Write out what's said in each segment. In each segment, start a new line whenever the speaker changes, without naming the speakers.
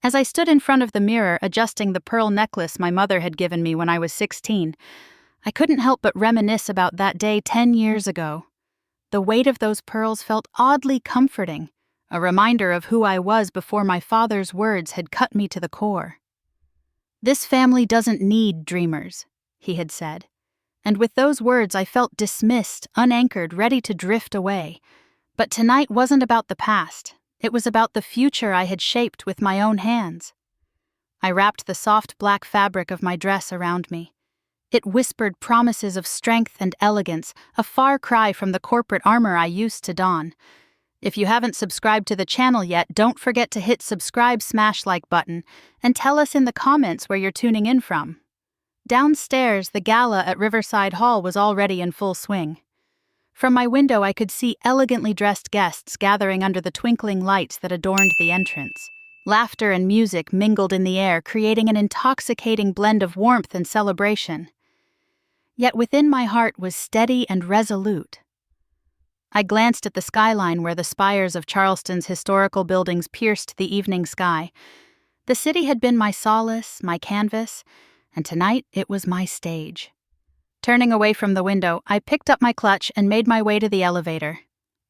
As I stood in front of the mirror adjusting the pearl necklace my mother had given me when I was 16, I couldn't help but reminisce about that day 10 years ago. The weight of those pearls felt oddly comforting, a reminder of who I was before my father's words had cut me to the core. "This family doesn't need dreamers," he had said. And with those words I felt dismissed, unanchored, ready to drift away. But tonight wasn't about the past. It was about the future I had shaped with my own hands. I wrapped the soft black fabric of my dress around me. It whispered promises of strength and elegance, a far cry from the corporate armor I used to don. If you haven't subscribed to the channel yet, don't forget to hit subscribe /like button and tell us in the comments where you're tuning in from. Downstairs, the gala at Riverside Hall was already in full swing. From my window I could see elegantly dressed guests gathering under the twinkling lights that adorned the entrance. Laughter and music mingled in the air, creating an intoxicating blend of warmth and celebration. Yet within my heart was steady and resolute. I glanced at the skyline where the spires of Charleston's historical buildings pierced the evening sky. The city had been my solace, my canvas, and tonight it was my stage. Turning away from the window, I picked up my clutch and made my way to the elevator.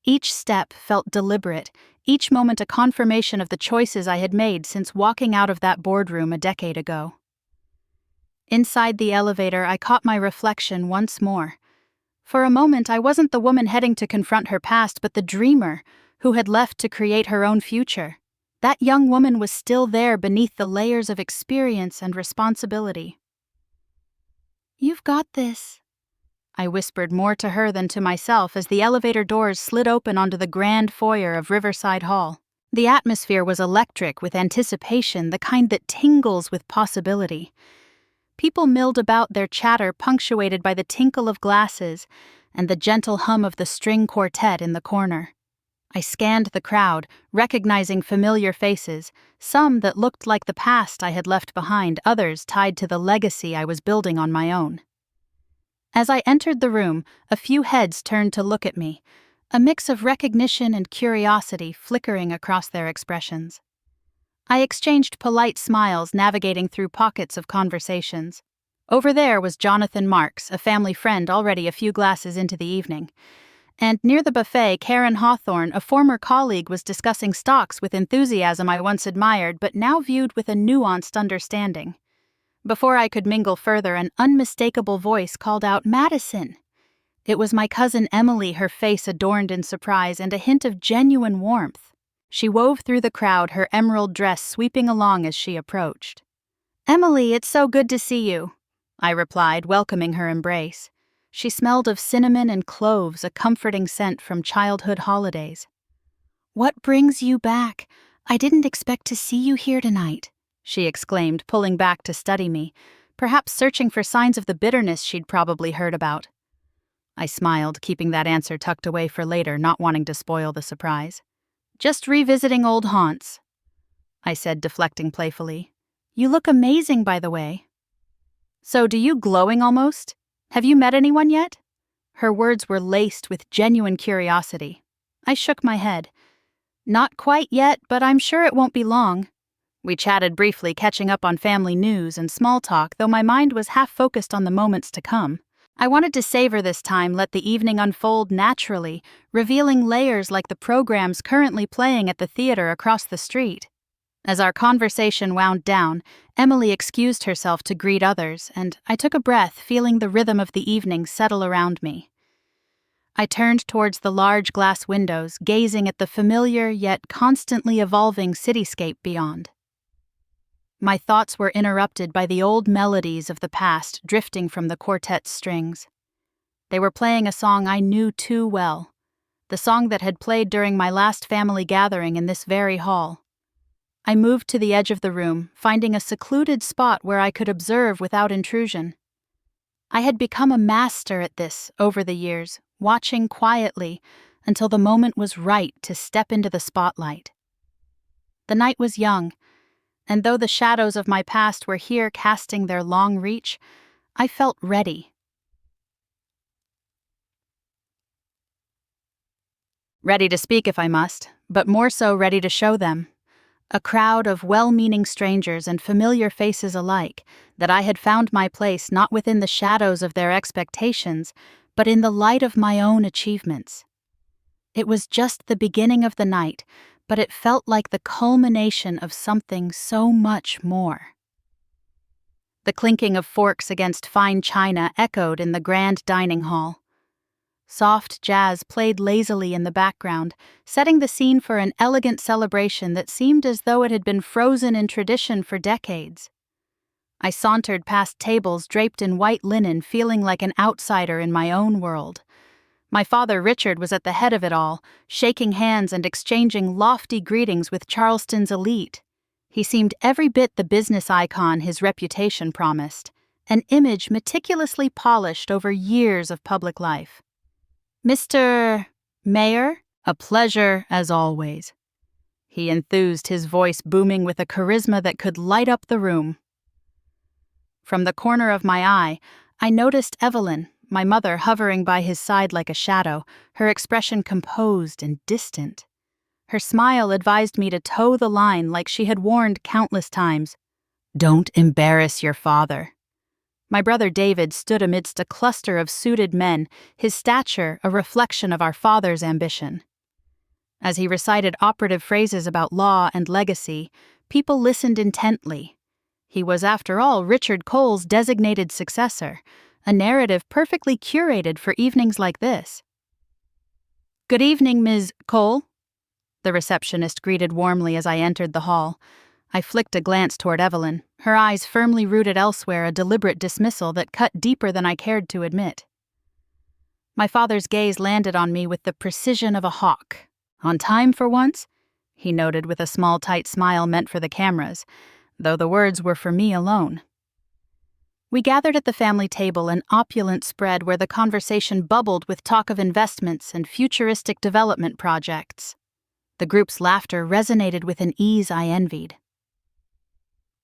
Each step felt deliberate, each moment a confirmation of the choices I had made since walking out of that boardroom a decade ago. Inside the elevator, I caught my reflection once more. For a moment, I wasn't the woman heading to confront her past, but the dreamer who had left to create her own future. That young woman was still there beneath the layers of experience and responsibility. "You've got this," I whispered more to her than to myself as the elevator doors slid open onto the grand foyer of Riverside Hall. The atmosphere was electric with anticipation, the kind that tingles with possibility. People milled about, their chatter punctuated by the tinkle of glasses and the gentle hum of the string quartet in the corner. I scanned the crowd, recognizing familiar faces, some that looked like the past I had left behind, others tied to the legacy I was building on my own. As I entered the room, a few heads turned to look at me, a mix of recognition and curiosity flickering across their expressions. I exchanged polite smiles, navigating through pockets of conversations. Over there was Jonathan Marks, a family friend already a few glasses into the evening. And near the buffet, Karen Hawthorne, a former colleague, was discussing stocks with enthusiasm I once admired but now viewed with a nuanced understanding. Before I could mingle further, an unmistakable voice called out, "Madison!" It was my cousin Emily, her face adorned in surprise and a hint of genuine warmth. She wove through the crowd, her emerald dress sweeping along as she approached. "Emily, it's so good to see you," I replied, welcoming her embrace. She smelled of cinnamon and cloves, a comforting scent from childhood holidays. "What brings you back? I didn't expect to see you here tonight," she exclaimed, pulling back to study me, perhaps searching for signs of the bitterness she'd probably heard about. I smiled, keeping that answer tucked away for later, not wanting to spoil the surprise. "Just revisiting old haunts," I said, deflecting playfully. "You look amazing, by the way." "So do you, glowing almost? Have you met anyone yet?" Her words were laced with genuine curiosity. I shook my head. "Not quite yet, but I'm sure it won't be long." We chatted briefly, catching up on family news and small talk, though my mind was half focused on the moments to come. I wanted to savor this time, let the evening unfold naturally, revealing layers like the programs currently playing at the theater across the street. As our conversation wound down, Emily excused herself to greet others, and I took a breath, feeling the rhythm of the evening settle around me. I turned towards the large glass windows, gazing at the familiar yet constantly evolving cityscape beyond. My thoughts were interrupted by the old melodies of the past drifting from the quartet's strings. They were playing a song I knew too well, the song that had played during my last family gathering in this very hall. I moved to the edge of the room, finding a secluded spot where I could observe without intrusion. I had become a master at this over the years, watching quietly until the moment was right to step into the spotlight. The night was young, and though the shadows of my past were here casting their long reach, I felt ready. Ready to speak if I must, but more so ready to show them. A crowd of well-meaning strangers and familiar faces alike, that I had found my place not within the shadows of their expectations, but in the light of my own achievements. It was just the beginning of the night, but it felt like the culmination of something so much more. The clinking of forks against fine china echoed in the grand dining hall. Soft jazz played lazily in the background, setting the scene for an elegant celebration that seemed as though it had been frozen in tradition for decades. I sauntered past tables draped in white linen, feeling like an outsider in my own world. My father Richard was at the head of it all, shaking hands and exchanging lofty greetings with Charleston's elite. He seemed every bit the business icon his reputation promised, an image meticulously polished over years of public life. "Mr. Mayor, a pleasure as always," he enthused, his voice booming with a charisma that could light up the room. From the corner of my eye, I noticed Evelyn, my mother, hovering by his side like a shadow, her expression composed and distant. Her smile advised me to toe the line like she had warned countless times. "Don't embarrass your father." My brother David stood amidst a cluster of suited men, his stature a reflection of our father's ambition. As he recited operative phrases about law and legacy, people listened intently. He was, after all, Richard Cole's designated successor, a narrative perfectly curated for evenings like this. "Good evening, Ms. Cole," the receptionist greeted warmly as I entered the hall. I flicked a glance toward Evelyn, her eyes firmly rooted elsewhere, a deliberate dismissal that cut deeper than I cared to admit. My father's gaze landed on me with the precision of a hawk. "On time for once?" he noted with a small tight smile meant for the cameras, though the words were for me alone. We gathered at the family table, an opulent spread where the conversation bubbled with talk of investments and futuristic development projects. The group's laughter resonated with an ease I envied.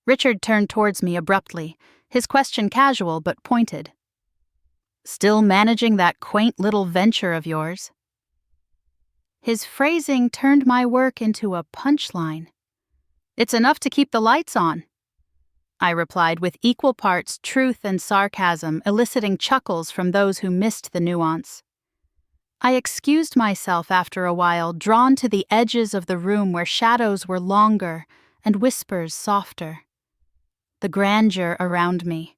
Richard turned towards me abruptly, his question casual but pointed. "Still managing that quaint little venture of yours?" His phrasing turned my work into a punchline. "It's enough to keep the lights on," I replied with equal parts truth and sarcasm, eliciting chuckles from those who missed the nuance. I excused myself after a while, drawn to the edges of the room where shadows were longer and whispers softer. The grandeur around me,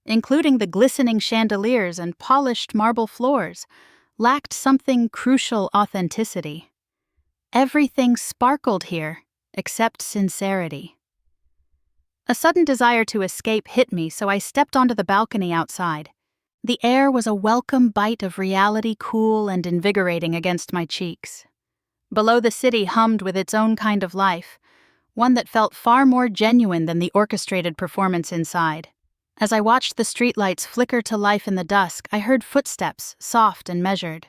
including the glistening chandeliers and polished marble floors, lacked something crucial: authenticity. Everything sparkled here, except sincerity. A sudden desire to escape hit me, so I stepped onto the balcony outside. The air was a welcome bite of reality, cool and invigorating against my cheeks. Below, the city hummed with its own kind of life, one that felt far more genuine than the orchestrated performance inside. As I watched the streetlights flicker to life in the dusk, I heard footsteps, soft and measured.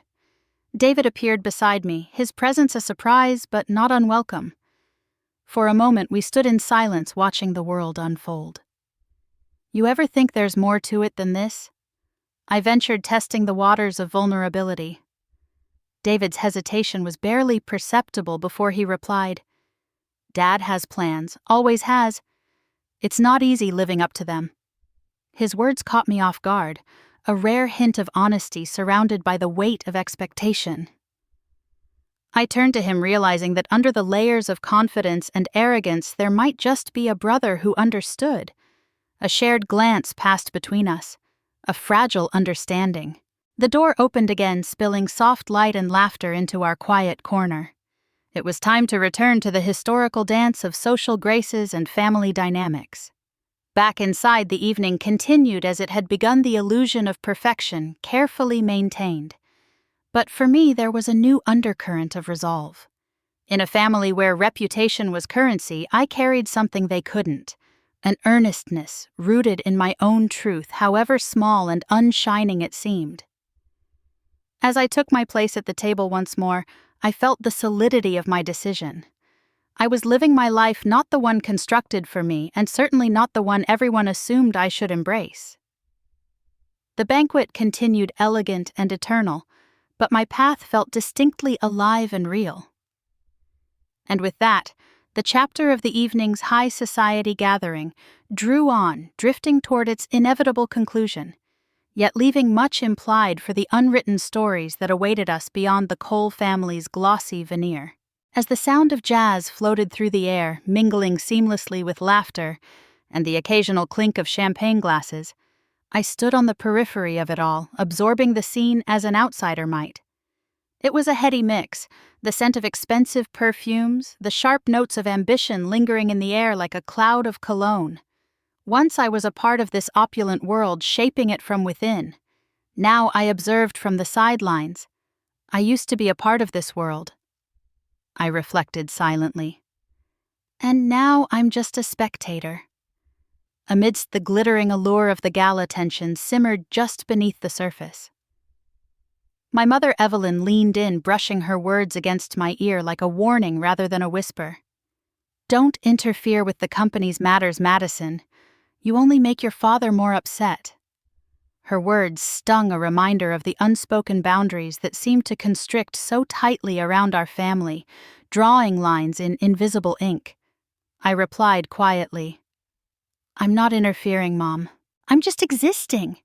David appeared beside me, his presence a surprise but not unwelcome. For a moment we stood in silence, watching the world unfold. "You ever think there's more to it than this?" I ventured, testing the waters of vulnerability. David's hesitation was barely perceptible before he replied, "Dad has plans, always has. It's not easy living up to them." His words caught me off guard, a rare hint of honesty surrounded by the weight of expectation. I turned to him, realizing that under the layers of confidence and arrogance there might just be a brother who understood. A shared glance passed between us, a fragile understanding. The door opened again, spilling soft light and laughter into our quiet corner. It was time to return to the historical dance of social graces and family dynamics. Back inside, the evening continued as it had begun, the illusion of perfection carefully maintained. But for me, there was a new undercurrent of resolve. In a family where reputation was currency, I carried something they couldn't: an earnestness rooted in my own truth, however small and unshining it seemed. As I took my place at the table once more, I felt the solidity of my decision. I was living my life, not the one constructed for me, and certainly not the one everyone assumed I should embrace. The banquet continued elegant and eternal, but my path felt distinctly alive and real. And with that, The chapter of the evening's high society gathering drew on, drifting toward its inevitable conclusion, yet leaving much implied for the unwritten stories that awaited us beyond the Cole family's glossy veneer. As the sound of jazz floated through the air, mingling seamlessly with laughter and the occasional clink of champagne glasses, I stood on the periphery of it all, absorbing the scene as an outsider might. It was a heady mix, the scent of expensive perfumes, the sharp notes of ambition lingering in the air like a cloud of cologne. Once I was a part of this opulent world, shaping it from within. Now I observed from the sidelines. I used to be a part of this world. I reflected silently. And now I'm just a spectator. Amidst the glittering allure of the gala tension simmered just beneath the surface. My mother Evelyn leaned in, brushing her words against my ear like a warning rather than a whisper. "Don't interfere with the company's matters, Madison. You only make your father more upset." Her words stung a reminder of the unspoken boundaries that seemed to constrict so tightly around our family, drawing lines in invisible ink. I replied quietly, "I'm not interfering, Mom. I'm just existing."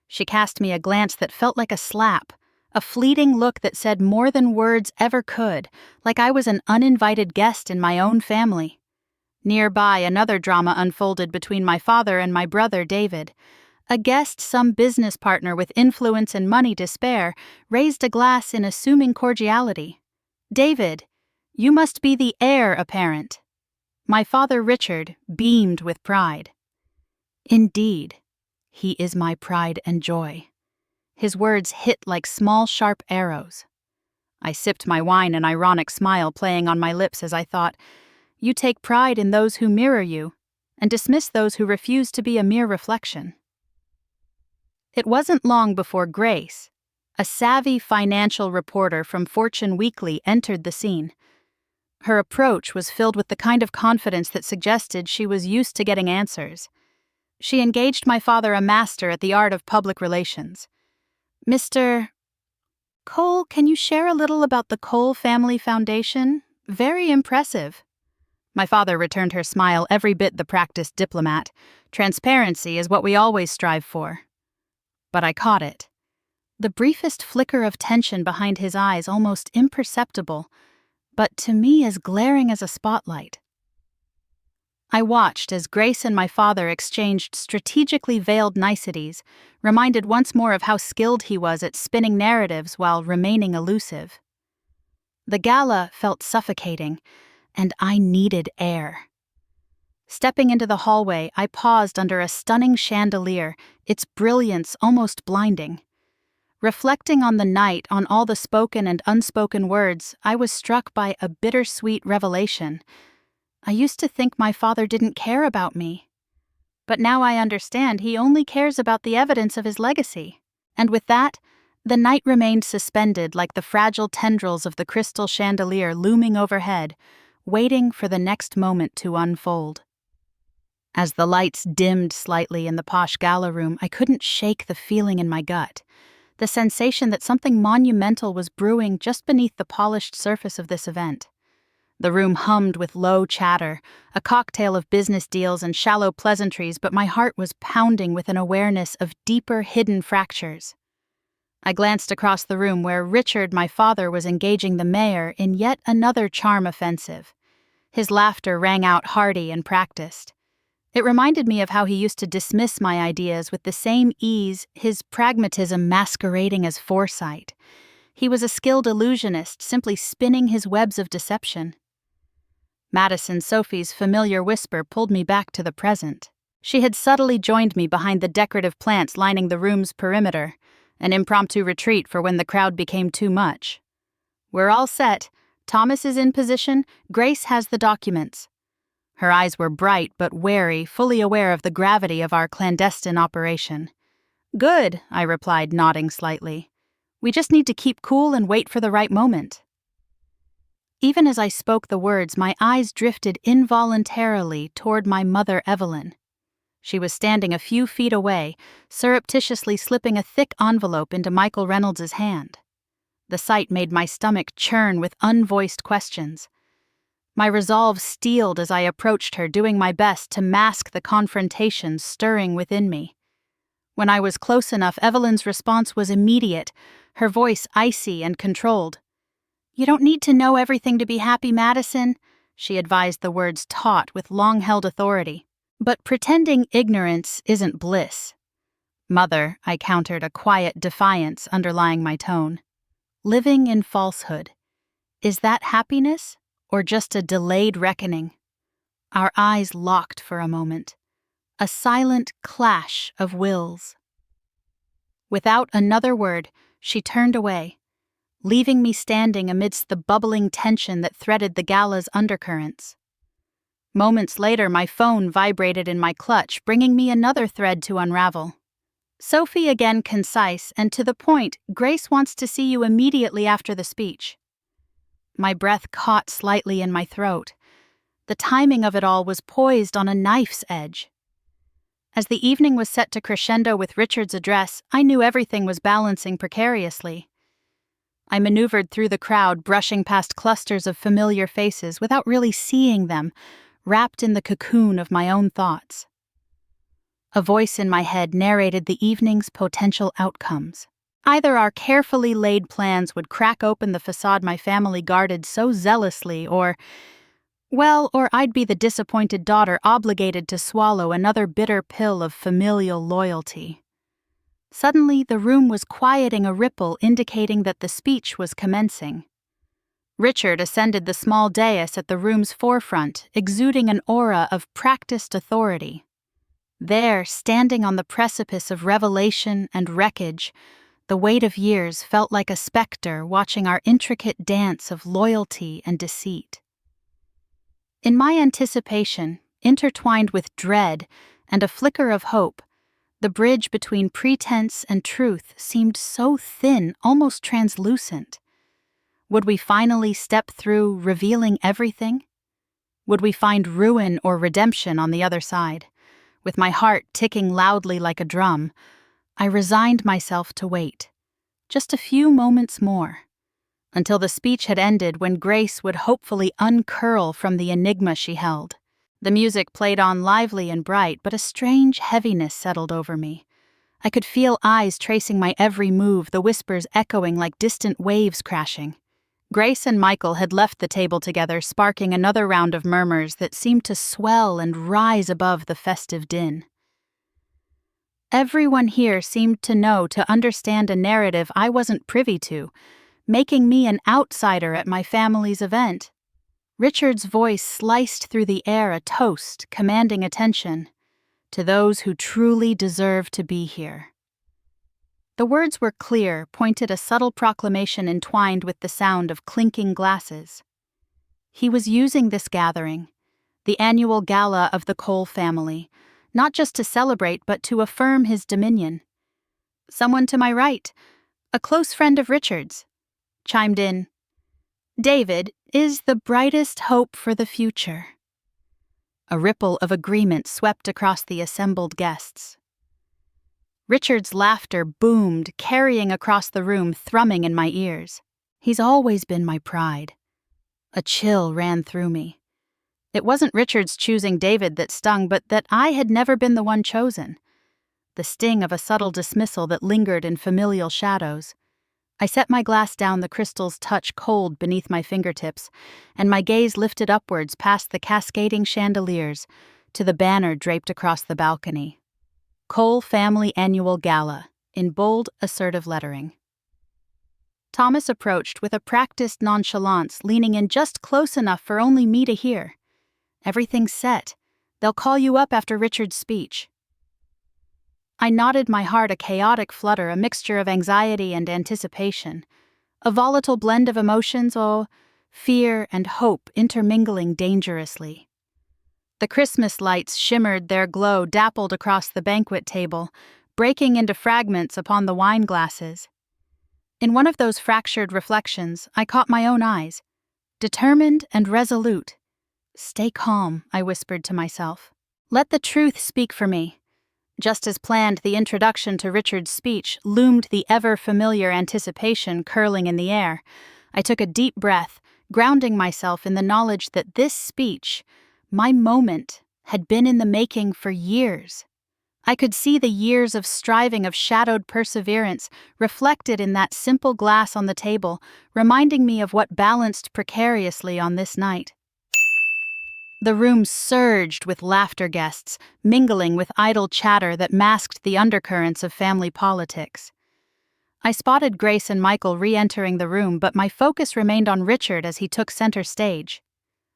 She cast me a glance that felt like a slap, a fleeting look that said more than words ever could, like I was an uninvited guest in my own family. Nearby, another drama unfolded between my father and my brother David. A guest, some business partner with influence and money to spare, raised a glass in assuming cordiality. "David, you must be the heir apparent." My father Richard beamed with pride. "Indeed, he is my pride and joy." His words hit like small, sharp arrows. I sipped my wine, an ironic smile playing on my lips as I thought, "You take pride in those who mirror you, and dismiss those who refuse to be a mere reflection." It wasn't long before Grace, a savvy financial reporter from Fortune Weekly, entered the scene. Her approach was filled with the kind of confidence that suggested she was used to getting answers. She engaged my father, a master at the art of public relations. "Mr. Cole, can you share a little about the Cole Family Foundation? Very impressive." My father returned her smile, every bit the practiced diplomat. Transparency is what we always strive for. But I caught it. The briefest flicker of tension behind his eyes, almost imperceptible, but to me as glaring as a spotlight. I watched as Grace and my father exchanged strategically veiled niceties, reminded once more of how skilled he was at spinning narratives while remaining elusive. The gala felt suffocating, and I needed air. Stepping into the hallway, I paused under a stunning chandelier, its brilliance almost blinding. Reflecting on the night, on all the spoken and unspoken words, I was struck by a bittersweet revelation. I used to think my father didn't care about me. But now I understand he only cares about the evidence of his legacy. And with that, the night remained suspended like the fragile tendrils of the crystal chandelier looming overhead, waiting for the next moment to unfold. As the lights dimmed slightly in the posh gala room, I couldn't shake the feeling in my gut, the sensation that something monumental was brewing just beneath the polished surface of this event. The room hummed with low chatter, a cocktail of business deals and shallow pleasantries, but my heart was pounding with an awareness of deeper hidden fractures. I glanced across the room where Richard, my father, was engaging the mayor in yet another charm offensive. His laughter rang out hearty and practiced. It reminded me of how he used to dismiss my ideas with the same ease, his pragmatism masquerading as foresight. He was a skilled illusionist, simply spinning his webs of deception. Madison Sophie's familiar whisper pulled me back to the present. She had subtly joined me behind the decorative plants lining the room's perimeter, an impromptu retreat for when the crowd became too much. "We're all set. Thomas is in position. Grace has the documents." Her eyes were bright but wary, fully aware of the gravity of our clandestine operation. "Good," I replied, nodding slightly. "We just need to keep cool and wait for the right moment." Even as I spoke the words, my eyes drifted involuntarily toward my mother Evelyn. She was standing a few feet away, surreptitiously slipping a thick envelope into Michael Reynolds's hand. The sight made my stomach churn with unvoiced questions. My resolve steeled as I approached her, doing my best to mask the confrontation stirring within me. When I was close enough, Evelyn's response was immediate, her voice icy and controlled. "You don't need to know everything to be happy, Madison," she advised, the words taut with long-held authority. "But pretending ignorance isn't bliss." "Mother," I countered, a quiet defiance underlying my tone. "Living in falsehood. Is that happiness, or just a delayed reckoning?" Our eyes locked for a moment. A silent clash of wills. Without another word, she turned away, leaving me standing amidst the bubbling tension that threaded the Gala's undercurrents. Moments later, my phone vibrated in my clutch, bringing me another thread to unravel. "Sophie, again concise and to the point, Grace wants to see you immediately after the speech." My breath caught slightly in my throat. The timing of it all was poised on a knife's edge. As the evening was set to crescendo with Richard's address, I knew everything was balancing precariously. I maneuvered through the crowd, brushing past clusters of familiar faces without really seeing them, wrapped in the cocoon of my own thoughts. A voice in my head narrated the evening's potential outcomes. Either our carefully laid plans would crack open the facade my family guarded so zealously, or I'd be the disappointed daughter obligated to swallow another bitter pill of familial loyalty. Suddenly, the room was quieting a ripple indicating that the speech was commencing. Richard ascended the small dais at the room's forefront, exuding an aura of practiced authority. There, standing on the precipice of revelation and wreckage, the weight of years felt like a specter watching our intricate dance of loyalty and deceit. In my anticipation, intertwined with dread and a flicker of hope, the bridge between pretense and truth seemed so thin, almost translucent. Would we finally step through, revealing everything? Would we find ruin or redemption on the other side? With my heart ticking loudly like a drum, I resigned myself to wait. Just a few moments more. Until the speech had ended, when Grace would hopefully uncurl from the enigma she held. The music played on lively and bright, but a strange heaviness settled over me. I could feel eyes tracing my every move, the whispers echoing like distant waves crashing. Grace and Michael had left the table together, sparking another round of murmurs that seemed to swell and rise above the festive din. Everyone here seemed to understand a narrative I wasn't privy to, making me an outsider at my family's event. Richard's voice sliced through the air, a toast commanding attention. "To those who truly deserve to be here." The words were clear, pointed, a subtle proclamation entwined with the sound of clinking glasses. He was using this gathering, the annual gala of the Cole family, not just to celebrate but to affirm his dominion. Someone to my right, a close friend of Richard's, chimed in, "David is the brightest hope for the future." A ripple of agreement swept across the assembled guests. Richard's laughter boomed, carrying across the room, thrumming in my ears. He's always been my pride. A chill ran through me. It wasn't Richard's choosing David that stung, but that I had never been the one chosen. The sting of a subtle dismissal that lingered in familial shadows. I set my glass down, the crystal's touch cold beneath my fingertips, and my gaze lifted upwards past the cascading chandeliers to the banner draped across the balcony. Cole Family Annual Gala, in bold, assertive lettering. Thomas approached with a practiced nonchalance, leaning in just close enough for only me to hear. "Everything's set. They'll call you up after Richard's speech." I nodded, my heart a chaotic flutter, a mixture of anxiety and anticipation. A volatile blend of emotions, fear and hope intermingling dangerously. The Christmas lights shimmered, their glow dappled across the banquet table, breaking into fragments upon the wine glasses. In one of those fractured reflections, I caught my own eyes, determined and resolute. "Stay calm," I whispered to myself. "Let the truth speak for me." Just as planned, the introduction to Richard's speech loomed, the ever-familiar anticipation curling in the air. I took a deep breath, grounding myself in the knowledge that this speech, my moment, had been in the making for years. I could see the years of striving, of shadowed perseverance, reflected in that simple glass on the table, reminding me of what balanced precariously on this night. The room surged with laughter guests, mingling with idle chatter that masked the undercurrents of family politics. I spotted Grace and Michael re-entering the room, but my focus remained on Richard as he took center stage.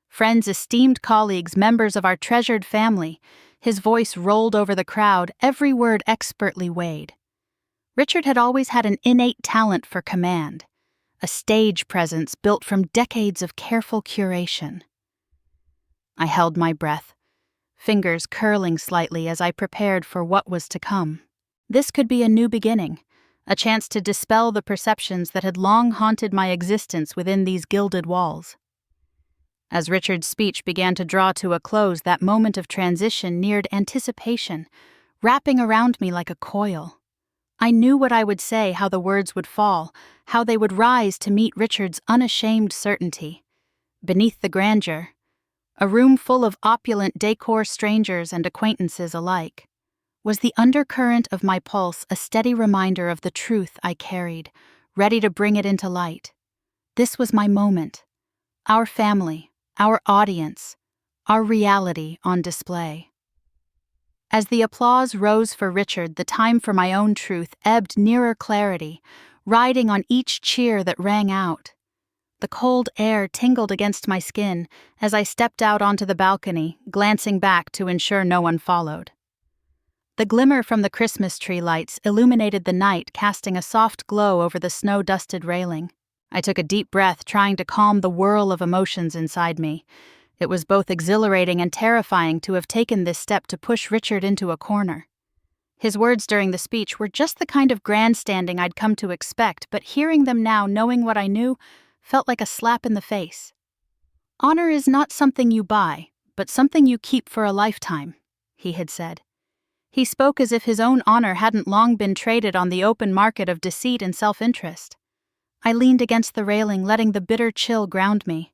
Friends, esteemed colleagues, members of our treasured family, his voice rolled over the crowd, every word expertly weighed. Richard had always had an innate talent for command, a stage presence built from decades of careful curation. I held my breath, fingers curling slightly as I prepared for what was to come. This could be a new beginning, a chance to dispel the perceptions that had long haunted my existence within these gilded walls. As Richard's speech began to draw to a close, that moment of transition neared anticipation, wrapping around me like a coil. I knew what I would say, how the words would fall, how they would rise to meet Richard's unashamed certainty. Beneath the grandeur, a room full of opulent decor, strangers and acquaintances alike, was the undercurrent of my pulse, a steady reminder of the truth I carried, ready to bring it into light. This was my moment, our family, our audience, our reality on display. As the applause rose for Richard, the time for my own truth ebbed nearer clarity, riding on each cheer that rang out. The cold air tingled against my skin as I stepped out onto the balcony, glancing back to ensure no one followed. The glimmer from the Christmas tree lights illuminated the night, casting a soft glow over the snow-dusted railing. I took a deep breath, trying to calm the whirl of emotions inside me. It was both exhilarating and terrifying to have taken this step to push Richard into a corner. His words during the speech were just the kind of grandstanding I'd come to expect, but hearing them now, knowing what I knew, felt like a slap in the face. "Honor is not something you buy, but something you keep for a lifetime," he had said. He spoke as if his own honor hadn't long been traded on the open market of deceit and self-interest. I leaned against the railing, letting the bitter chill ground me.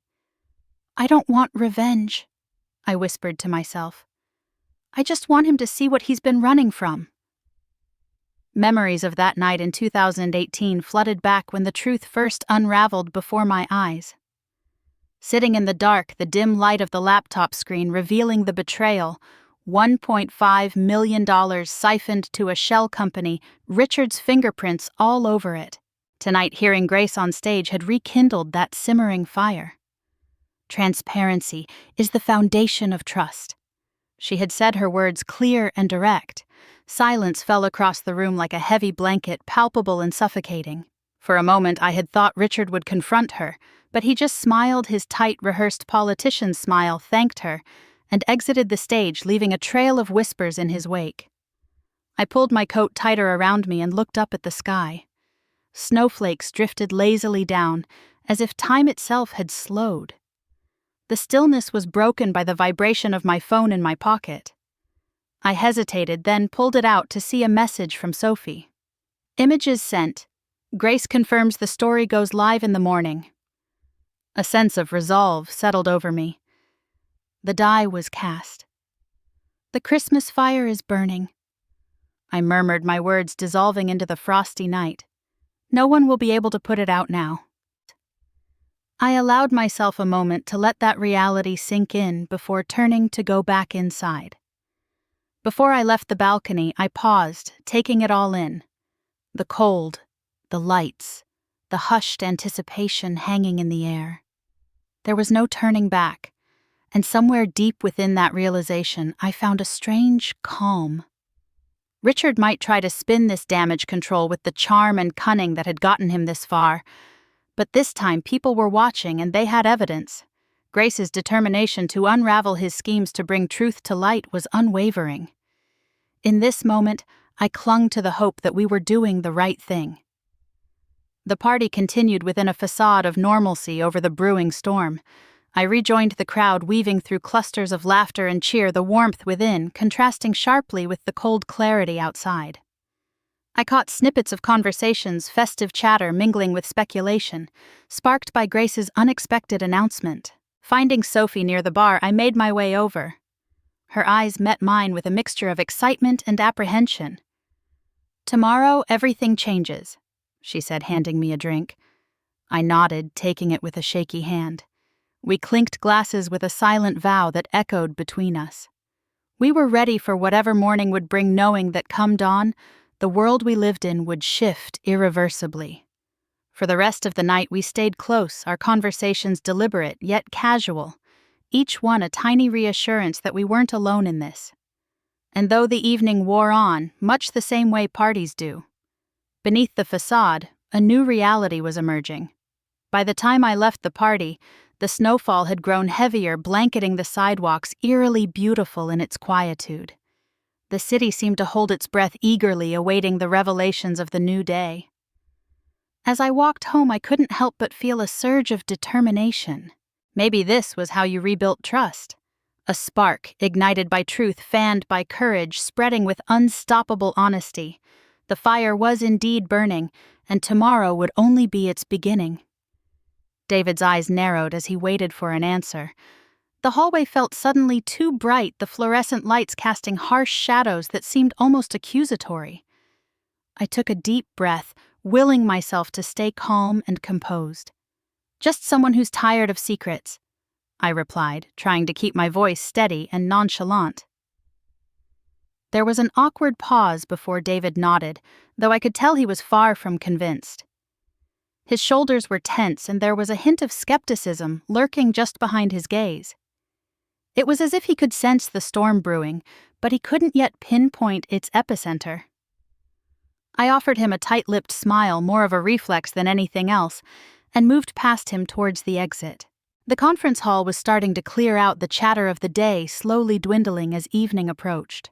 "I don't want revenge," I whispered to myself. "I just want him to see what he's been running from." Memories of that night in 2018 flooded back when the truth first unraveled before my eyes. Sitting in the dark, the dim light of the laptop screen revealing the betrayal, $1.5 million siphoned to a shell company, Richard's fingerprints all over it. Tonight, hearing Grace on stage had rekindled that simmering fire. Transparency is the foundation of trust. She had said her words clear and direct. Silence fell across the room like a heavy blanket, palpable and suffocating. For a moment, I had thought Richard would confront her, but he just smiled his tight, rehearsed politician's smile, thanked her, and exited the stage, leaving a trail of whispers in his wake. I pulled my coat tighter around me and looked up at the sky. Snowflakes drifted lazily down, as if time itself had slowed. The stillness was broken by the vibration of my phone in my pocket. I hesitated, then pulled it out to see a message from Sophie. "Images sent. Grace confirms the story goes live in the morning." A sense of resolve settled over me. The die was cast. "The Christmas fire is burning." I murmured, my words dissolving into the frosty night. "No one will be able to put it out now." I allowed myself a moment to let that reality sink in before turning to go back inside. Before I left the balcony, I paused, taking it all in. The cold, the lights, the hushed anticipation hanging in the air. There was no turning back, and somewhere deep within that realization, I found a strange calm. Richard might try to spin this damage control with the charm and cunning that had gotten him this far, but this time people were watching and they had evidence. Grace's determination to unravel his schemes to bring truth to light was unwavering. In this moment, I clung to the hope that we were doing the right thing. The party continued within a facade of normalcy over the brewing storm. I rejoined the crowd, weaving through clusters of laughter and cheer, the warmth within contrasting sharply with the cold clarity outside. I caught snippets of conversations, festive chatter mingling with speculation, sparked by Grace's unexpected announcement. Finding Sophie near the bar, I made my way over. Her eyes met mine with a mixture of excitement and apprehension. "Tomorrow, everything changes," she said, handing me a drink. I nodded, taking it with a shaky hand. We clinked glasses with a silent vow that echoed between us. We were ready for whatever morning would bring, knowing that come dawn, the world we lived in would shift irreversibly. For the rest of the night we stayed close, our conversations deliberate yet casual, each one a tiny reassurance that we weren't alone in this. And though the evening wore on, much the same way parties do, beneath the facade, a new reality was emerging. By the time I left the party, the snowfall had grown heavier, blanketing the sidewalks, eerily beautiful in its quietude. The city seemed to hold its breath eagerly, awaiting the revelations of the new day. As I walked home, I couldn't help but feel a surge of determination. Maybe this was how you rebuilt trust. A spark, ignited by truth, fanned by courage, spreading with unstoppable honesty. The fire was indeed burning, and tomorrow would only be its beginning. David's eyes narrowed as he waited for an answer. The hallway felt suddenly too bright, the fluorescent lights casting harsh shadows that seemed almost accusatory. I took a deep breath, willing myself to stay calm and composed. "Just someone who's tired of secrets," I replied, trying to keep my voice steady and nonchalant. There was an awkward pause before David nodded, though I could tell he was far from convinced. His shoulders were tense, and there was a hint of skepticism lurking just behind his gaze. It was as if he could sense the storm brewing, but he couldn't yet pinpoint its epicenter. I offered him a tight-lipped smile, more of a reflex than anything else, and moved past him towards the exit. The conference hall was starting to clear out, the chatter of the day slowly dwindling as evening approached.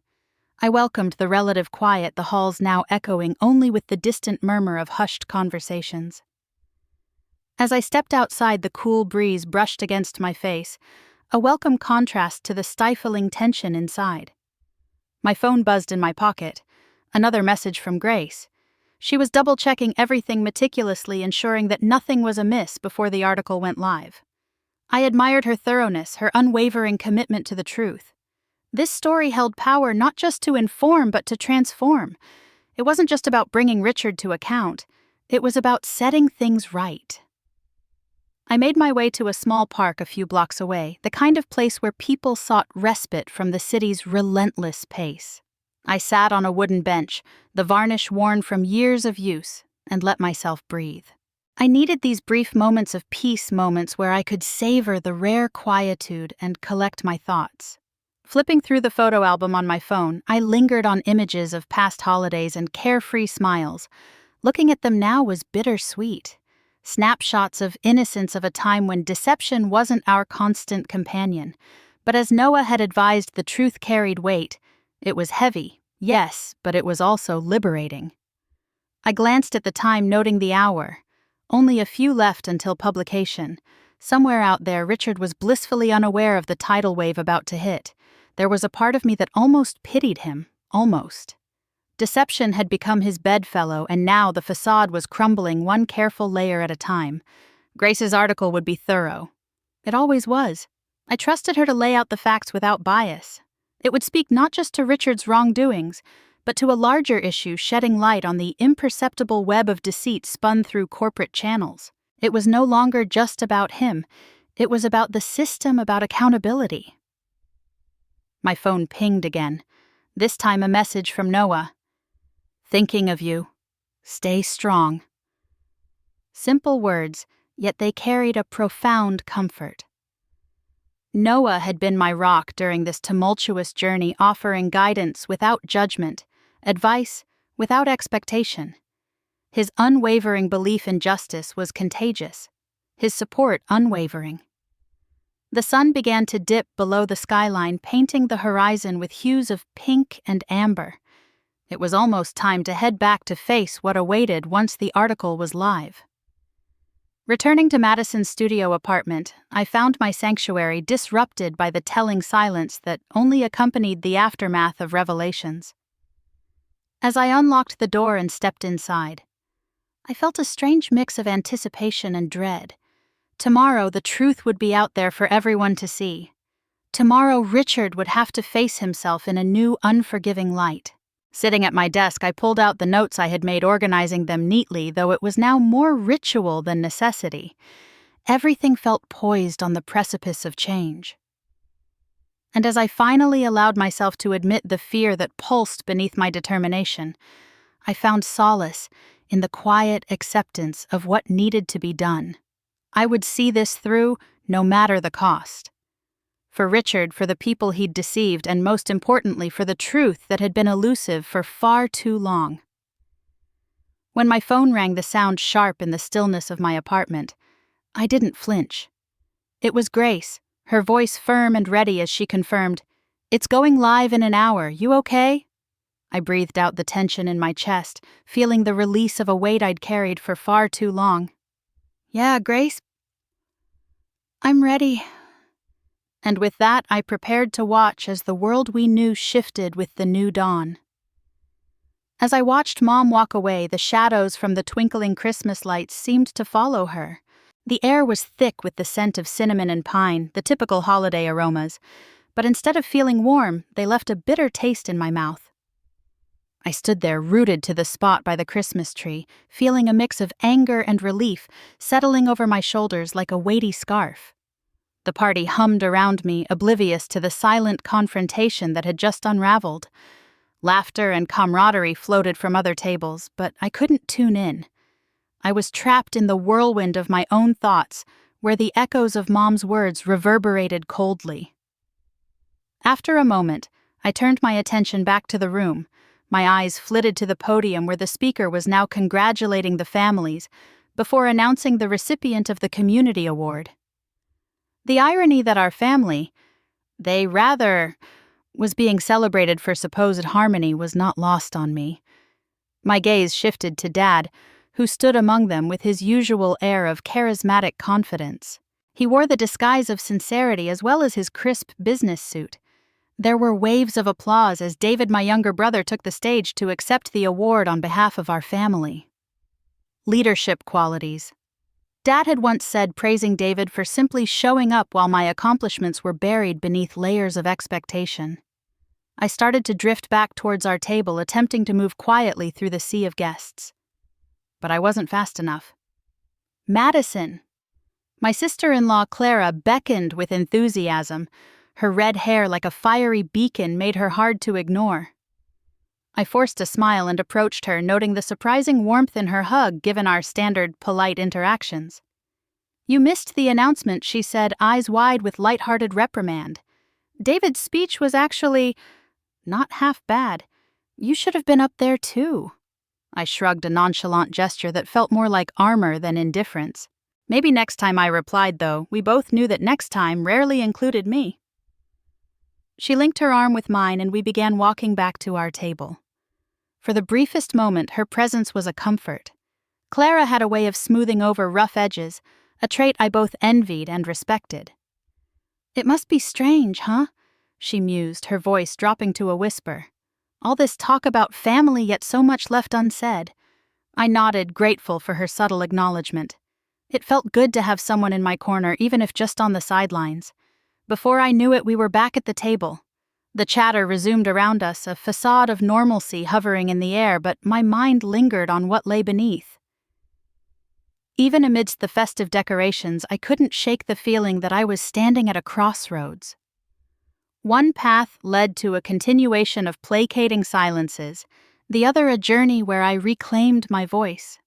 I welcomed the relative quiet, the halls now echoing only with the distant murmur of hushed conversations. As I stepped outside, the cool breeze brushed against my face, a welcome contrast to the stifling tension inside. My phone buzzed in my pocket. Another message from Grace. She was double-checking everything meticulously, ensuring that nothing was amiss before the article went live. I admired her thoroughness, her unwavering commitment to the truth. This story held power not just to inform but to transform. It wasn't just about bringing Richard to account. It was about setting things right. I made my way to a small park a few blocks away, the kind of place where people sought respite from the city's relentless pace. I sat on a wooden bench, the varnish worn from years of use, and let myself breathe. I needed these brief moments of peace, moments where I could savor the rare quietude and collect my thoughts. Flipping through the photo album on my phone, I lingered on images of past holidays and carefree smiles. Looking at them now was bittersweet. Snapshots of innocence of a time when deception wasn't our constant companion. But as Noah had advised, the truth carried weight. It was heavy, yes, but it was also liberating. I glanced at the time, noting the hour. Only a few left until publication. Somewhere out there, Richard was blissfully unaware of the tidal wave about to hit. There was a part of me that almost pitied him, almost. Deception had become his bedfellow, and now the facade was crumbling one careful layer at a time. Grace's article would be thorough. It always was. I trusted her to lay out the facts without bias. It would speak not just to Richard's wrongdoings, but to a larger issue, shedding light on the imperceptible web of deceit spun through corporate channels. It was no longer just about him. It was about the system, about accountability. My phone pinged again. This time a message from Noah. "Thinking of you. Stay strong." Simple words, yet they carried a profound comfort. Noah had been my rock during this tumultuous journey, offering guidance without judgment, advice without expectation. His unwavering belief in justice was contagious, his support unwavering. The sun began to dip below the skyline, painting the horizon with hues of pink and amber. It was almost time to head back to face what awaited once the article was live. Returning to Madison's studio apartment, I found my sanctuary disrupted by the telling silence that only accompanied the aftermath of revelations. As I unlocked the door and stepped inside, I felt a strange mix of anticipation and dread. Tomorrow, the truth would be out there for everyone to see. Tomorrow, Richard would have to face himself in a new, unforgiving light. Sitting at my desk, I pulled out the notes I had made, organizing them neatly, though it was now more ritual than necessity. Everything felt poised on the precipice of change. And as I finally allowed myself to admit the fear that pulsed beneath my determination, I found solace in the quiet acceptance of what needed to be done. I would see this through, no matter the cost. For Richard, for the people he'd deceived, and most importantly, for the truth that had been elusive for far too long. When my phone rang, the sound sharp in the stillness of my apartment, I didn't flinch. It was Grace, her voice firm and ready as she confirmed, "It's going live in an hour, you okay?" I breathed out the tension in my chest, feeling the release of a weight I'd carried for far too long. "Yeah, Grace? I'm ready." And with that, I prepared to watch as the world we knew shifted with the new dawn. As I watched Mom walk away, the shadows from the twinkling Christmas lights seemed to follow her. The air was thick with the scent of cinnamon and pine, the typical holiday aromas, but instead of feeling warm, they left a bitter taste in my mouth. I stood there, rooted to the spot by the Christmas tree, feeling a mix of anger and relief settling over my shoulders like a weighty scarf. The party hummed around me, oblivious to the silent confrontation that had just unraveled. Laughter and camaraderie floated from other tables, but I couldn't tune in. I was trapped in the whirlwind of my own thoughts, where the echoes of Mom's words reverberated coldly. After a moment, I turned my attention back to the room. My eyes flitted to the podium where the speaker was now congratulating the families before announcing the recipient of the Community Award. The irony that our family, was being celebrated for supposed harmony was not lost on me. My gaze shifted to Dad, who stood among them with his usual air of charismatic confidence. He wore the disguise of sincerity as well as his crisp business suit. There were waves of applause as David, my younger brother, took the stage to accept the award on behalf of our family. Leadership qualities. Dad had once said, praising David for simply showing up while my accomplishments were buried beneath layers of expectation. I started to drift back towards our table, attempting to move quietly through the sea of guests. But I wasn't fast enough. Madison! My sister-in-law Clara beckoned with enthusiasm. Her red hair, like a fiery beacon, made her hard to ignore. I forced a smile and approached her, noting the surprising warmth in her hug given our standard, polite interactions. "You missed the announcement," she said, eyes wide with light-hearted reprimand. "David's speech was actually not half bad. You should have been up there too." I shrugged a nonchalant gesture that felt more like armor than indifference. Maybe next time, I replied, though we both knew that next time rarely included me. She linked her arm with mine and we began walking back to our table. For the briefest moment, her presence was a comfort. Clara had a way of smoothing over rough edges, a trait I both envied and respected. "It must be strange, huh?" she mused, her voice dropping to a whisper. "All this talk about family, yet so much left unsaid." I nodded, grateful for her subtle acknowledgement. It felt good to have someone in my corner, even if just on the sidelines. Before I knew it, we were back at the table. The chatter resumed around us, a facade of normalcy hovering in the air, but my mind lingered on what lay beneath. Even amidst the festive decorations, I couldn't shake the feeling that I was standing at a crossroads. One path led to a continuation of placating silences, the other a journey where I reclaimed my voice.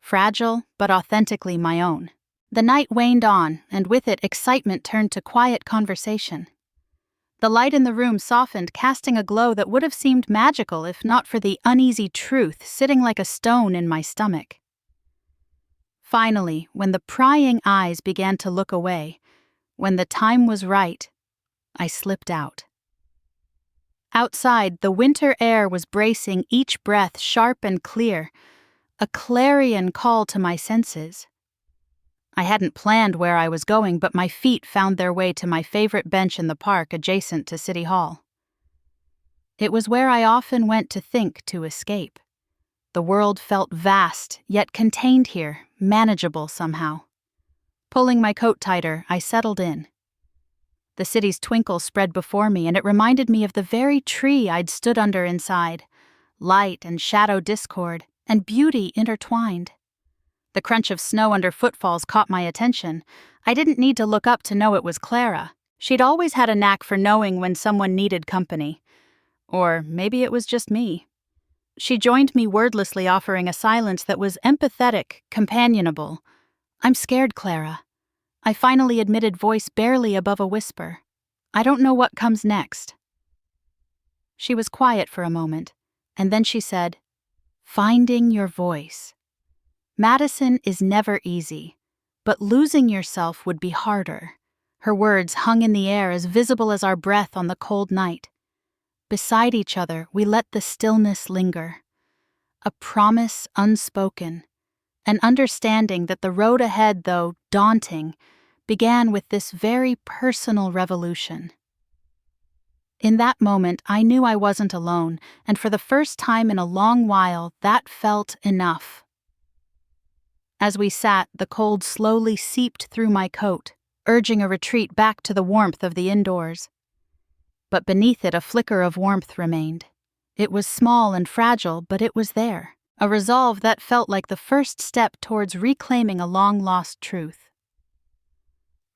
Fragile, but authentically my own. The night waned on, and with it excitement turned to quiet conversation. The light in the room softened, casting a glow that would have seemed magical if not for the uneasy truth sitting like a stone in my stomach. Finally, when the prying eyes began to look away, when the time was right, I slipped out. Outside, the winter air was bracing, each breath sharp and clear, a clarion call to my senses. I hadn't planned where I was going, but my feet found their way to my favorite bench in the park adjacent to City Hall. It was where I often went to think, to escape. The world felt vast, yet contained here, manageable somehow. Pulling my coat tighter, I settled in. The city's twinkle spread before me, and it reminded me of the very tree I'd stood under inside. Light and shadow discord, and beauty intertwined. The crunch of snow under footfalls caught my attention. I didn't need to look up to know it was Clara. She'd always had a knack for knowing when someone needed company. Or maybe it was just me. She joined me wordlessly, offering a silence that was empathetic, companionable. "I'm scared, Clara." I finally admitted, voice barely above a whisper. "I don't know what comes next." She was quiet for a moment, and then she said, "Finding your voice. Madison is never easy, but losing yourself would be harder." Her words hung in the air, as visible as our breath on the cold night. Beside each other, we let the stillness linger. A promise unspoken, an understanding that the road ahead, though daunting, began with this very personal revolution. In that moment, I knew I wasn't alone, and for the first time in a long while, that felt enough. As we sat, the cold slowly seeped through my coat, urging a retreat back to the warmth of the indoors. But beneath it, a flicker of warmth remained. It was small and fragile, but it was there, a resolve that felt like the first step towards reclaiming a long-lost truth.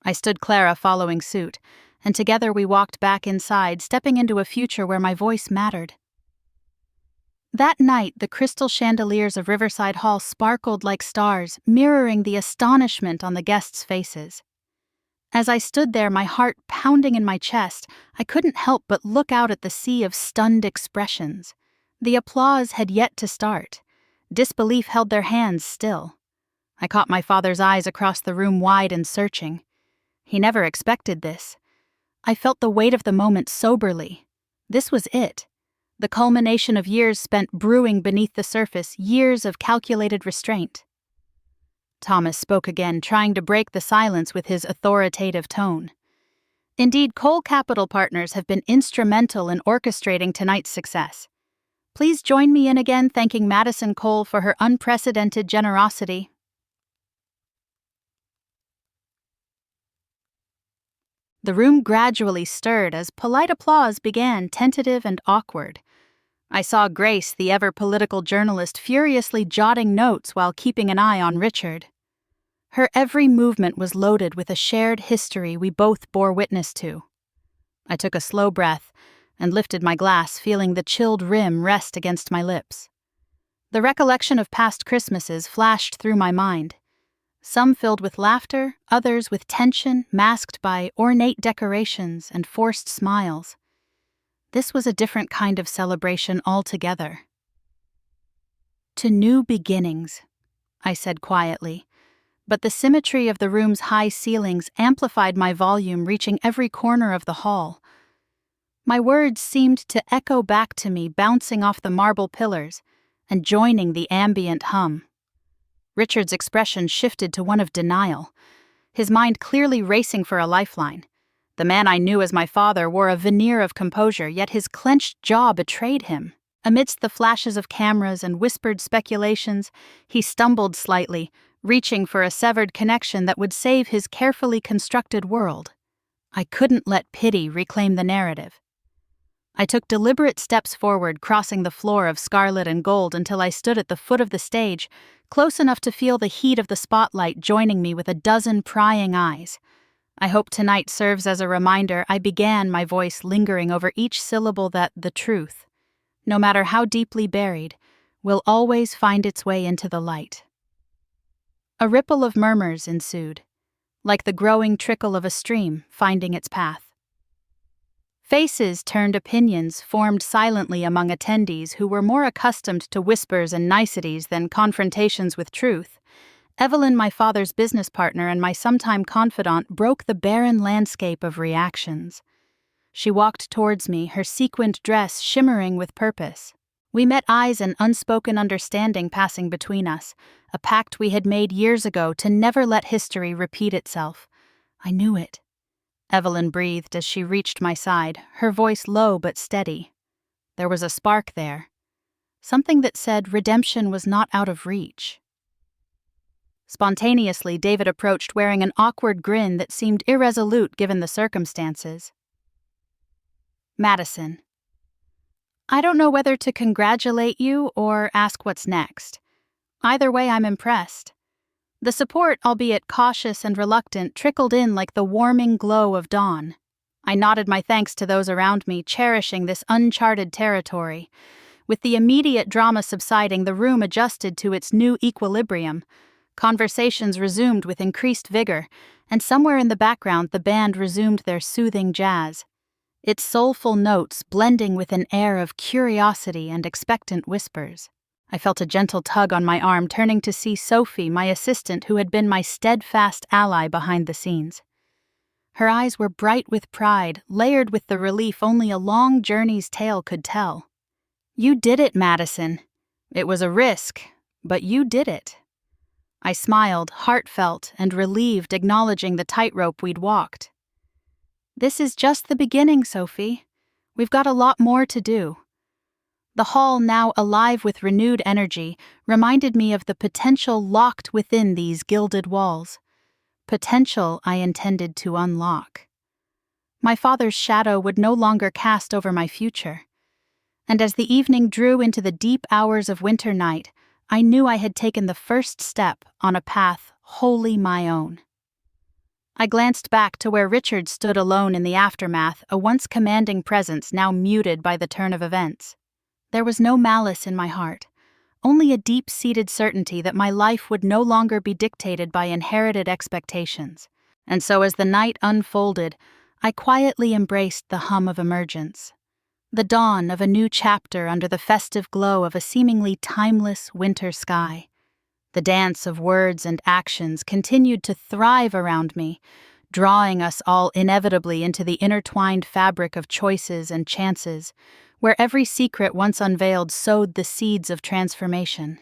I stood Clara following suit, and together we walked back inside, stepping into a future where my voice mattered. That night, the crystal chandeliers of Riverside Hall sparkled like stars, mirroring the astonishment on the guests' faces. As I stood there, my heart pounding in my chest, I couldn't help but look out at the sea of stunned expressions. The applause had yet to start. Disbelief held their hands still. I caught my father's eyes across the room, wide and searching. He never expected this. I felt the weight of the moment soberly. This was it. The culmination of years spent brewing beneath the surface, years of calculated restraint. Thomas spoke again, trying to break the silence with his authoritative tone. "Indeed, Cole Capital Partners have been instrumental in orchestrating tonight's success. Please join me in again thanking Madison Cole for her unprecedented generosity." The room gradually stirred as polite applause began, tentative and awkward. I saw Grace, the ever-political journalist, furiously jotting notes while keeping an eye on Richard. Her every movement was loaded with a shared history we both bore witness to. I took a slow breath and lifted my glass, feeling the chilled rim rest against my lips. The recollection of past Christmases flashed through my mind. Some filled with laughter, others with tension, masked by ornate decorations and forced smiles. This was a different kind of celebration altogether. "To new beginnings," I said quietly, but the symmetry of the room's high ceilings amplified my volume, reaching every corner of the hall. My words seemed to echo back to me, bouncing off the marble pillars and joining the ambient hum. Richard's expression shifted to one of denial, his mind clearly racing for a lifeline. The man I knew as my father wore a veneer of composure, yet his clenched jaw betrayed him. Amidst the flashes of cameras and whispered speculations, he stumbled slightly, reaching for a severed connection that would save his carefully constructed world. I couldn't let pity reclaim the narrative. I took deliberate steps forward, crossing the floor of scarlet and gold until I stood at the foot of the stage, close enough to feel the heat of the spotlight joining me with a dozen prying eyes. I hope tonight serves as a reminder. I began, my voice lingering over each syllable, that the truth, no matter how deeply buried, will always find its way into the light. A ripple of murmurs ensued, like the growing trickle of a stream finding its path. Faces turned opinions formed silently among attendees who were more accustomed to whispers and niceties than confrontations with truth. Evelyn, my father's business partner and my sometime confidant, broke the barren landscape of reactions. She walked towards me, her sequined dress shimmering with purpose. We met eyes, an unspoken understanding passing between us, a pact we had made years ago to never let history repeat itself. I knew it. Evelyn breathed as she reached my side, her voice low but steady. There was a spark there, something that said redemption was not out of reach. Spontaneously, David approached wearing an awkward grin that seemed irresolute given the circumstances. Madison. I don't know whether to congratulate you or ask what's next. Either way, I'm impressed. The support, albeit cautious and reluctant, trickled in like the warming glow of dawn. I nodded my thanks to those around me, cherishing this uncharted territory. With the immediate drama subsiding, the room adjusted to its new equilibrium. Conversations resumed with increased vigor, and somewhere in the background the band resumed their soothing jazz, its soulful notes blending with an air of curiosity and expectant whispers. I felt a gentle tug on my arm, turning to see Sophie, my assistant who had been my steadfast ally behind the scenes. Her eyes were bright with pride, layered with the relief only a long journey's tale could tell. You did it, Madison. It was a risk, but you did it. I smiled, heartfelt and relieved, acknowledging the tightrope we'd walked. This is just the beginning, Sophie. We've got a lot more to do. The hall, now alive with renewed energy, reminded me of the potential locked within these gilded walls. Potential I intended to unlock. My father's shadow would no longer cast over my future. And as the evening drew into the deep hours of winter night, I knew I had taken the first step on a path wholly my own. I glanced back to where Richard stood alone in the aftermath, a once commanding presence now muted by the turn of events. There was no malice in my heart, only a deep-seated certainty that my life would no longer be dictated by inherited expectations. And so as the night unfolded, I quietly embraced the hum of emergence. The dawn of a new chapter under the festive glow of a seemingly timeless winter sky. The dance of words and actions continued to thrive around me, drawing us all inevitably into the intertwined fabric of choices and chances, where every secret once unveiled sowed the seeds of transformation.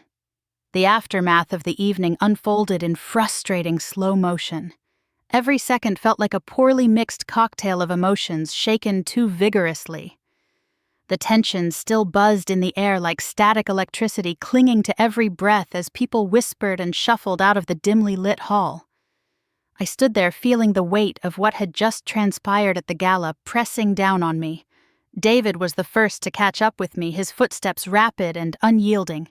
The aftermath of the evening unfolded in frustrating slow motion. Every second felt like a poorly mixed cocktail of emotions shaken too vigorously. The tension still buzzed in the air like static electricity clinging to every breath as people whispered and shuffled out of the dimly lit hall. I stood there feeling the weight of what had just transpired at the gala pressing down on me. David was the first to catch up with me, his footsteps rapid and unyielding.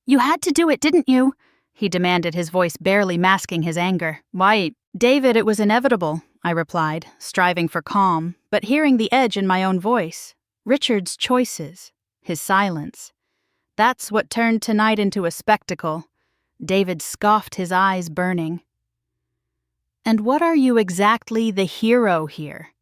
"You had to do it, didn't you?" he demanded, his voice barely masking his anger. "Why, David, it was inevitable," I replied, striving for calm, but hearing the edge in my own voice. Richard's choices, his silence. That's what turned tonight into a spectacle. David scoffed, his eyes burning. "And what are you exactly the hero here?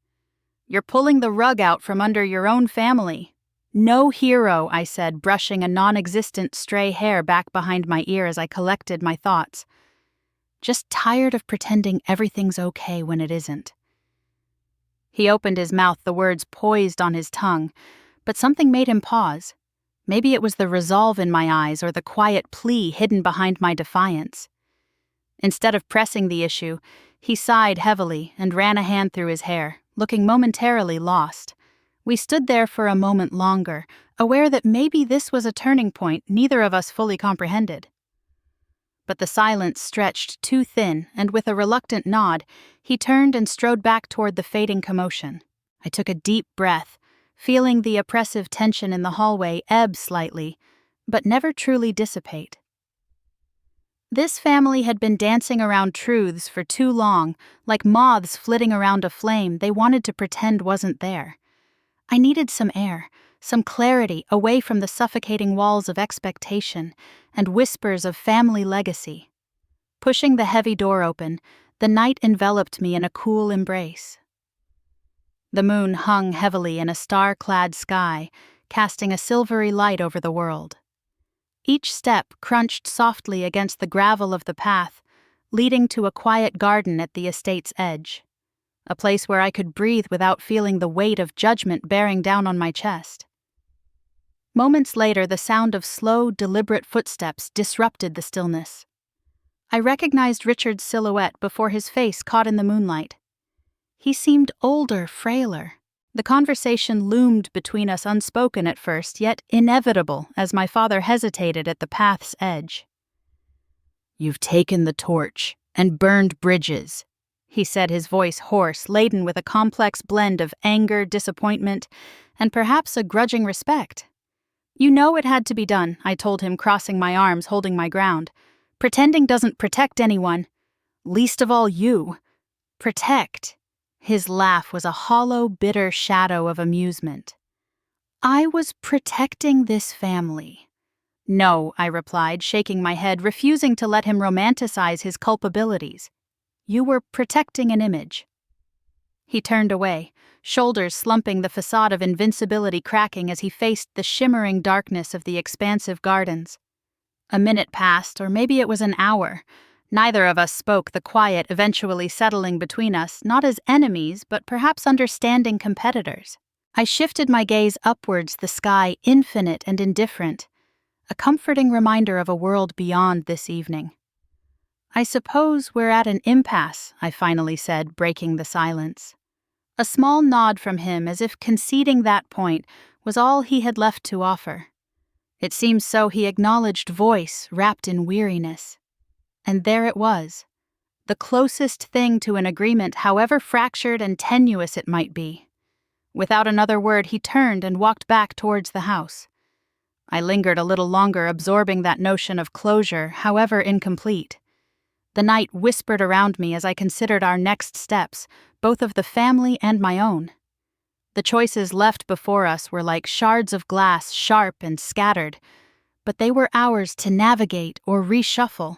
You're pulling the rug out from under your own family." "No hero," I said, brushing a non-existent stray hair back behind my ear as I collected my thoughts. "Just tired of pretending everything's okay when it isn't." He opened his mouth, the words poised on his tongue, but something made him pause. Maybe it was the resolve in my eyes or the quiet plea hidden behind my defiance. Instead of pressing the issue, he sighed heavily and ran a hand through his hair, looking momentarily lost. We stood there for a moment longer, aware that maybe this was a turning point neither of us fully comprehended. But the silence stretched too thin, and with a reluctant nod, he turned and strode back toward the fading commotion. I took a deep breath, feeling the oppressive tension in the hallway ebb slightly, but never truly dissipate. This family had been dancing around truths for too long, like moths flitting around a flame they wanted to pretend wasn't there. I needed some air, some clarity away from the suffocating walls of expectation and whispers of family legacy. Pushing the heavy door open, the night enveloped me in a cool embrace. The moon hung heavily in a star-clad sky, casting a silvery light over the world. Each step crunched softly against the gravel of the path, leading to a quiet garden at the estate's edge. A place where I could breathe without feeling the weight of judgment bearing down on my chest. Moments later, the sound of slow, deliberate footsteps disrupted the stillness. I recognized Richard's silhouette before his face caught in the moonlight. He seemed older, frailer, The conversation loomed between us unspoken at first, yet inevitable as my father hesitated at the path's edge. "You've taken the torch and burned bridges," he said, his voice hoarse, laden with a complex blend of anger, disappointment, and perhaps a grudging respect. "You know it had to be done," I told him, crossing my arms, holding my ground. "Pretending doesn't protect anyone. Least of all you. Protect." His laugh was a hollow, bitter shadow of amusement. "I was protecting this family." "No," I replied, shaking my head, refusing to let him romanticize his culpabilities. "You were protecting an image." He turned away, shoulders slumping, the facade of invincibility cracking as he faced the shimmering darkness of the expansive gardens. A minute passed, or maybe it was an hour. Neither of us spoke, the quiet eventually settling between us, not as enemies, but perhaps understanding competitors. I shifted my gaze upwards, the sky infinite and indifferent, a comforting reminder of a world beyond this evening. "I suppose we're at an impasse," I finally said, breaking the silence. A small nod from him, as if conceding that point, was all he had left to offer. It seemed so he acknowledged voice wrapped in weariness. And there it was, the closest thing to an agreement, however fractured and tenuous it might be. Without another word, he turned and walked back towards the house. I lingered a little longer, absorbing that notion of closure, however incomplete. The night whispered around me as I considered our next steps, both of the family and my own. The choices left before us were like shards of glass, sharp and scattered, but they were ours to navigate or reshuffle.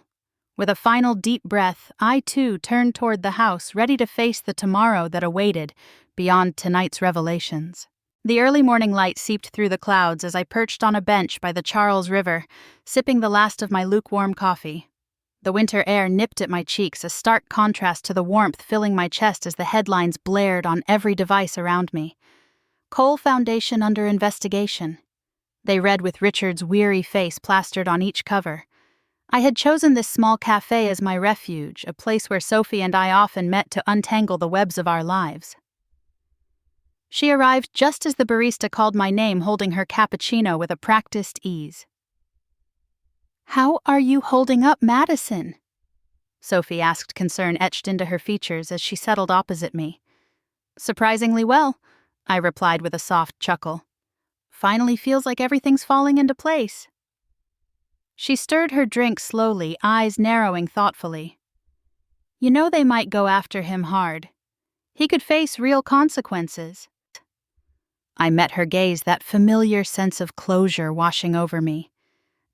With a final deep breath, I too turned toward the house, ready to face the tomorrow that awaited beyond tonight's revelations. The early morning light seeped through the clouds as I perched on a bench by the Charles River, sipping the last of my lukewarm coffee. The winter air nipped at my cheeks, a stark contrast to the warmth filling my chest as the headlines blared on every device around me. "Coal Foundation under investigation," they read with Richard's weary face plastered on each cover. I had chosen this small cafe as my refuge, a place where Sophie and I often met to untangle the webs of our lives. She arrived just as the barista called my name, holding her cappuccino with a practiced ease. "How are you holding up, Madison?" Sophie asked, concern etched into her features as she settled opposite me. "Surprisingly well," I replied with a soft chuckle. "Finally feels like everything's falling into place." She stirred her drink slowly, eyes narrowing thoughtfully. "You know they might go after him hard. He could face real consequences." I met her gaze, that familiar sense of closure washing over me.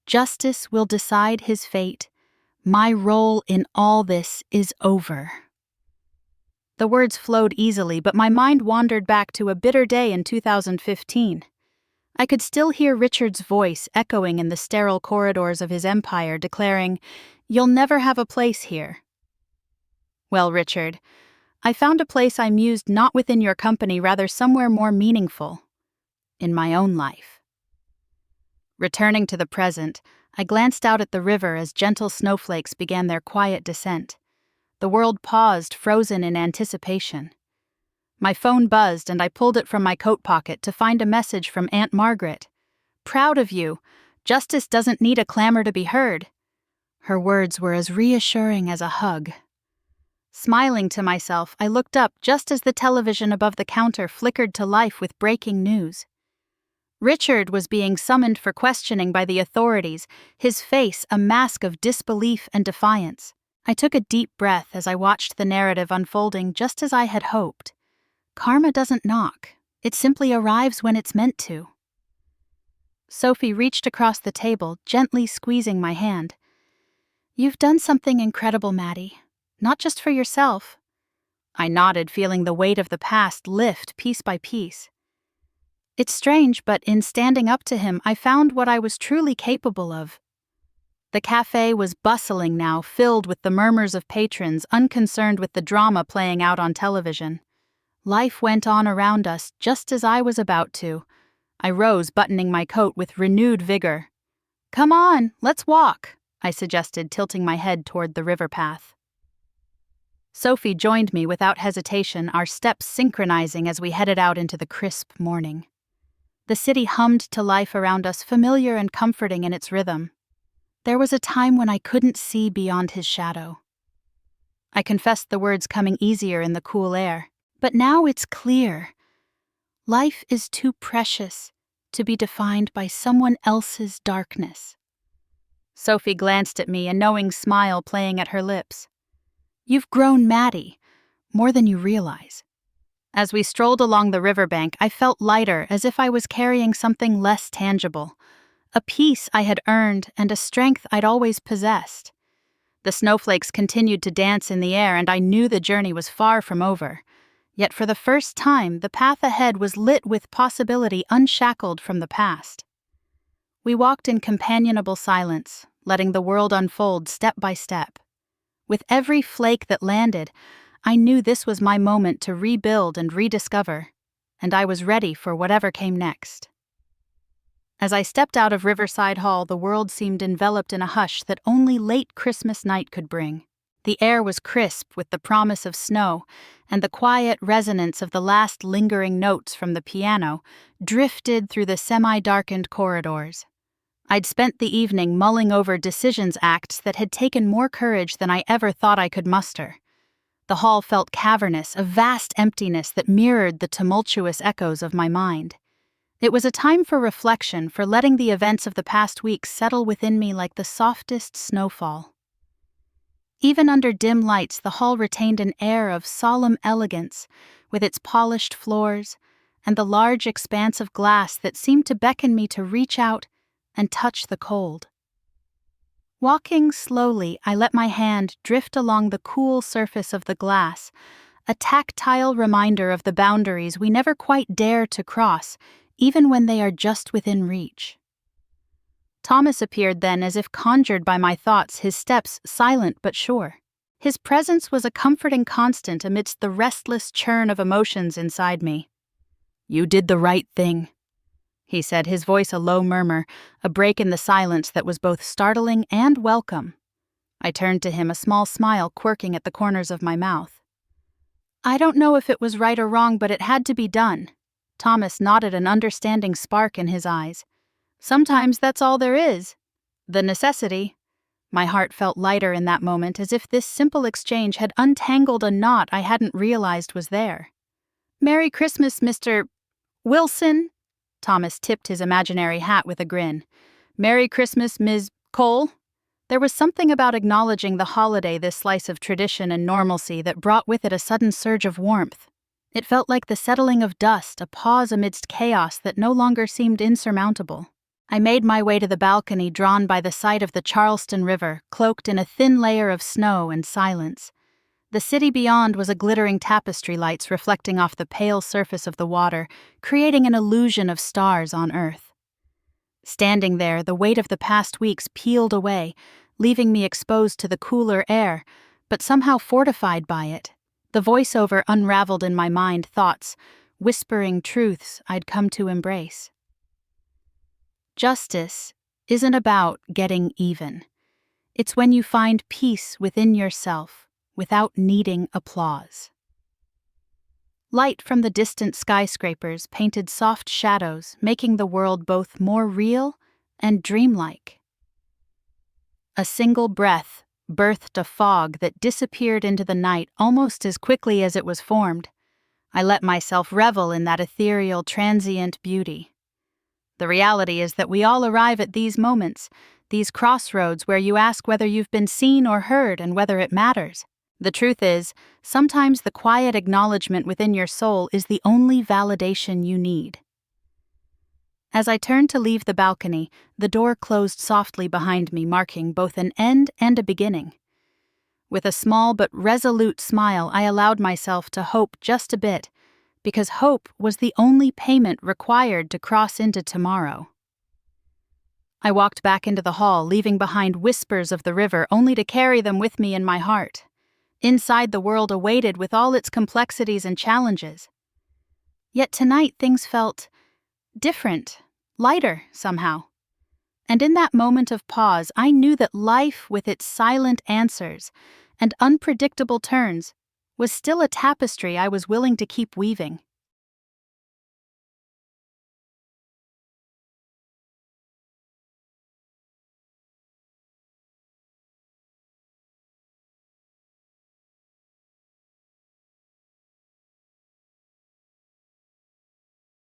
Justice will decide his fate. My role in all this is over. The words flowed easily, but my mind wandered back to a bitter day in 2015. I could still hear Richard's voice echoing in the sterile corridors of his empire, declaring, "You'll never have a place here." Well, Richard, I found a place I mused not within your company, rather somewhere more meaningful. In my own life. Returning to the present, I glanced out at the river as gentle snowflakes began their quiet descent. The world paused, frozen in anticipation. My phone buzzed, and I pulled it from my coat pocket to find a message from Aunt Margaret. "Proud of you. Justice doesn't need a clamor to be heard." Her words were as reassuring as a hug. Smiling to myself, I looked up just as the television above the counter flickered to life with breaking news. Richard was being summoned for questioning by the authorities, his face a mask of disbelief and defiance. I took a deep breath as I watched the narrative unfolding just as I had hoped. Karma doesn't knock. It simply arrives when it's meant to. Sophie reached across the table, gently squeezing my hand. "You've done something incredible, Maddie. Not just for yourself." I nodded, feeling the weight of the past lift piece by piece. "It's strange, but in standing up to him, I found what I was truly capable of." The cafe was bustling now, filled with the murmurs of patrons, unconcerned with the drama playing out on television. Life went on around us just as I was about to. I rose, buttoning my coat with renewed vigor. "Come on, let's walk," I suggested, tilting my head toward the river path. Sophie joined me without hesitation, our steps synchronizing as we headed out into the crisp morning. The city hummed to life around us, familiar and comforting in its rhythm. There was a time when I couldn't see beyond his shadow. I confessed the words coming easier in the cool air, but now it's clear. Life is too precious to be defined by someone else's darkness. Sophie glanced at me, a knowing smile playing at her lips. You've grown, Maddie, more than you realize. As we strolled along the riverbank, I felt lighter, as if I was carrying something less tangible, a peace I had earned and a strength I'd always possessed. The snowflakes continued to dance in the air, and I knew the journey was far from over. Yet for the first time, the path ahead was lit with possibility unshackled from the past. We walked in companionable silence, letting the world unfold step by step. With every flake that landed, I knew this was my moment to rebuild and rediscover, and I was ready for whatever came next. As I stepped out of Riverside Hall, the world seemed enveloped in a hush that only late Christmas night could bring. The air was crisp with the promise of snow, and the quiet resonance of the last lingering notes from the piano drifted through the semi-darkened corridors. I'd spent the evening mulling over decisions acts that had taken more courage than I ever thought I could muster. The hall felt cavernous, a vast emptiness that mirrored the tumultuous echoes of my mind. It was a time for reflection, for letting the events of the past weeks settle within me like the softest snowfall. Even under dim lights, the hall retained an air of solemn elegance, with its polished floors and the large expanse of glass that seemed to beckon me to reach out and touch the cold. Walking slowly, I let my hand drift along the cool surface of the glass, a tactile reminder of the boundaries we never quite dare to cross, even when they are just within reach. Thomas appeared then, as if conjured by my thoughts, his steps silent but sure. His presence was a comforting constant amidst the restless churn of emotions inside me. "You did the right thing," he said, his voice a low murmur, a break in the silence that was both startling and welcome. I turned to him, a small smile quirking at the corners of my mouth. "I don't know if it was right or wrong, but it had to be done." Thomas nodded, an understanding spark in his eyes. "Sometimes that's all there is. The necessity." My heart felt lighter in that moment, as if this simple exchange had untangled a knot I hadn't realized was there. "Merry Christmas, Mr. Wilson." Thomas tipped his imaginary hat with a grin. "Merry Christmas, Ms. Cole." There was something about acknowledging the holiday, this slice of tradition and normalcy, that brought with it a sudden surge of warmth. It felt like the settling of dust, a pause amidst chaos that no longer seemed insurmountable. I made my way to the balcony, drawn by the sight of the Charleston River, cloaked in a thin layer of snow and silence. The city beyond was a glittering tapestry, lights reflecting off the pale surface of the water, creating an illusion of stars on earth. Standing there, the weight of the past weeks peeled away, leaving me exposed to the cooler air, but somehow fortified by it. The voiceover unraveled in my mind, thoughts, whispering truths I'd come to embrace. Justice isn't about getting even. It's when you find peace within yourself without needing applause. Light from the distant skyscrapers painted soft shadows, making the world both more real and dreamlike. A single breath birthed a fog that disappeared into the night almost as quickly as it was formed. I let myself revel in that ethereal, transient beauty. The reality is that we all arrive at these moments, these crossroads where you ask whether you've been seen or heard and whether it matters. The truth is, sometimes the quiet acknowledgement within your soul is the only validation you need. As I turned to leave the balcony, the door closed softly behind me, marking both an end and a beginning. With a small but resolute smile, I allowed myself to hope just a bit, because hope was the only payment required to cross into tomorrow. I walked back into the hall, leaving behind whispers of the river, only to carry them with me in my heart. Inside, the world awaited with all its complexities and challenges. Yet tonight things felt different, lighter somehow. And in that moment of pause, I knew that life, with its silent answers and unpredictable turns, was still a tapestry I was willing to keep weaving.